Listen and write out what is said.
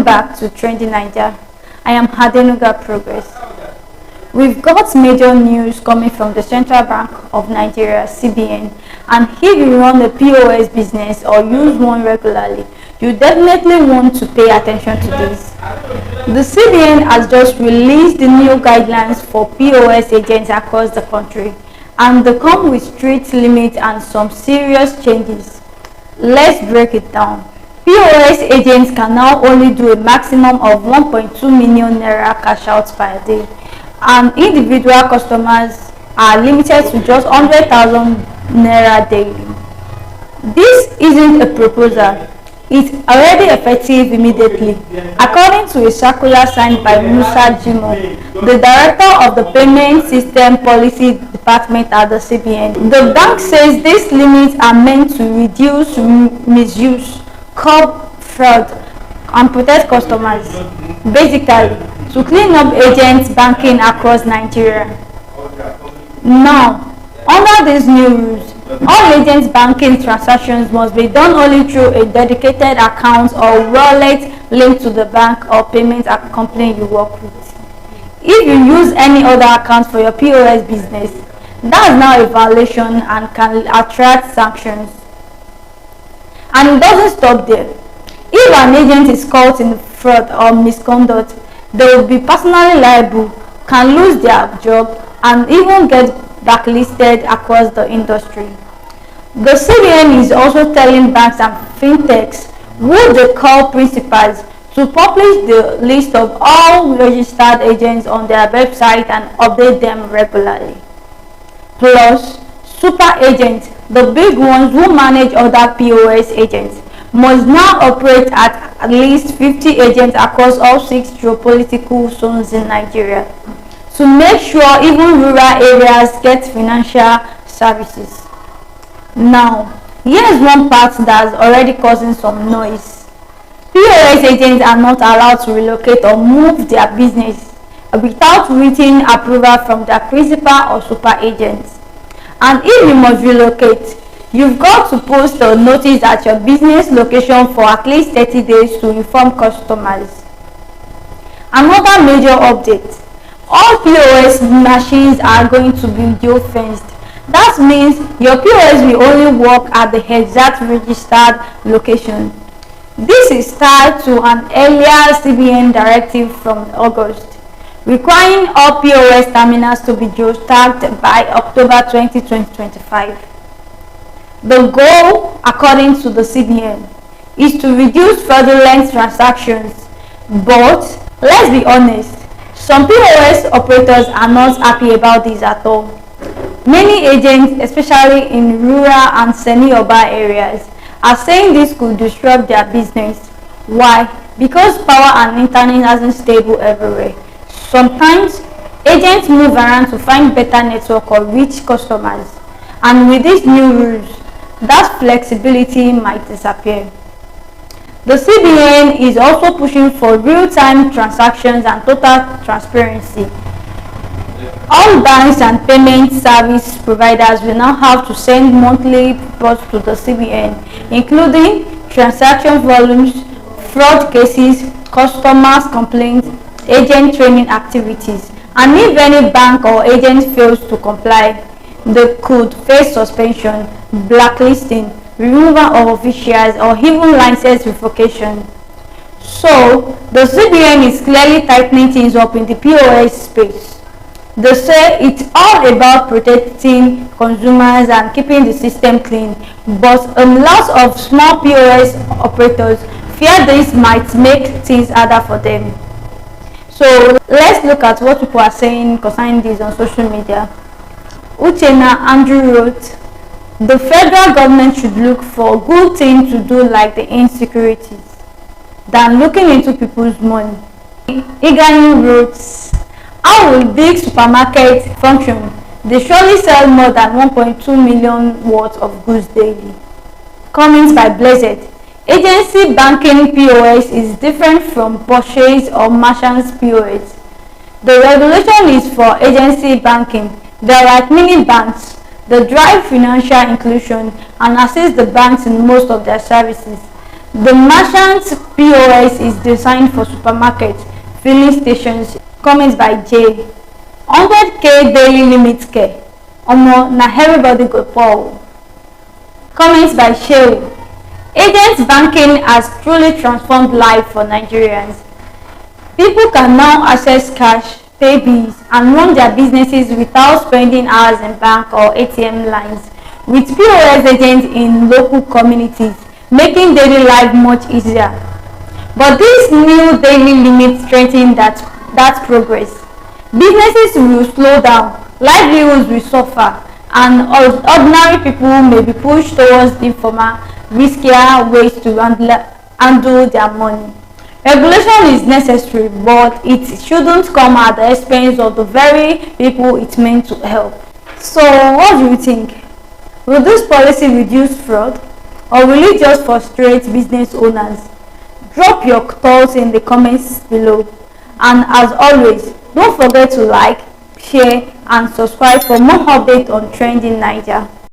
back to Trending Nigeria. I am Hadenuga Progress. We've got major news coming from the Central Bank of Nigeria, CBN, and if you run a POS business or use one regularly, you definitely want to pay attention to this. The CBN has just released the new guidelines for POS agents across the country, and they come with strict limits and some serious changes. Let's break it down. POS agents can now only do a maximum of 1.2 million naira cash out per day, and individual customers are limited to just 100,000 naira daily. This isn't a proposal. It's already effective immediately, according to a circular signed by Musa Jimo, the director of the Payment System Policy Department at the CBN. The bank says these limits are meant to reduce misuse, curb fraud, and protect customers, basically to clean up agents banking across Nigeria. Now, under these new rules, all agents banking transactions must be done only through a dedicated account or wallet linked to the bank or payment company you work with. If you use any other account for your POS business, that's now a violation and can attract sanctions. And it doesn't stop there. If an agent is caught in fraud or misconduct, they will be personally liable, can lose their job, and even get blacklisted across the industry. The CBN is also telling banks and fintechs, who they call principals, to publish the list of all registered agents on their website and update them regularly. Plus, super agents, the big ones who manage other POS agents, must now operate at least 50 agents across all 6 geopolitical zones in Nigeria to make sure even rural areas get financial services. Now, here's one part that's already causing some noise. POS agents are not allowed to relocate or move their business without written approval from their principal or super agents. And if you must relocate, you've got to post a notice at your business location for at least 30 days to inform customers. Another major update. All POS machines are going to be geo-fenced. That means your POS will only work at the exact registered location. This is tied to an earlier CBN directive from August, requiring all POS terminals to be geo-tagged by October 2025. The goal, according to the CBN, is to reduce fraudulent transactions, but let's be honest, some POS operators are not happy about this at all. Many agents, especially in rural and semi-urban areas, are saying this could disrupt their business. Why? Because power and internet isn't stable everywhere. Sometimes, agents move around to find better network or reach customers. And with these new rules, that flexibility might disappear. The CBN is also pushing for real-time transactions and total transparency. All banks and payment service providers will now have to send monthly reports to the CBN, including transaction volumes, fraud cases, customers' complaints, agent training activities, and if any bank or agent fails to comply, they could face suspension, blacklisting, removal of officials, or even license revocation. So, the CBN is clearly tightening things up in the POS space. They say it's all about protecting consumers and keeping the system clean, but a lot of small POS operators fear this might make things harder for them. So, let's look at what people are saying concerning this on social media. Uchenna Andrew wrote, the federal government should look for good things to do like the insecurities than looking into people's money. Igani wrote, how will big supermarkets function? They surely sell more than 1.2 million worth of goods daily. Comments by Blessed. Agency banking POS is different from purchase or merchant's POS. The regulation is for agency banking. They are like mini banks. They drive financial inclusion and assist the banks in most of their services. The merchant's POS is designed for supermarkets, filling stations. Comments by J. 100k daily limit care. Omo, na everybody go poor. Comments by Shehu. Agent banking has truly transformed life for Nigerians. People can now access cash, pay bills, and run their businesses without spending hours in bank or ATM lines, with POS agents in local communities, making daily life much easier. But this new daily limit strengthens that progress. Businesses will slow down, livelihoods will suffer, and ordinary people may be pushed towards informal, riskier ways to handle their money. Regulation is necessary, but it shouldn't come at the expense of the very people it's meant to help. So, what do you think? Will this policy reduce fraud, or will it just frustrate business owners? Drop your thoughts in the comments below. And as always, don't forget to like, share, and subscribe for more updates on Trending Niger.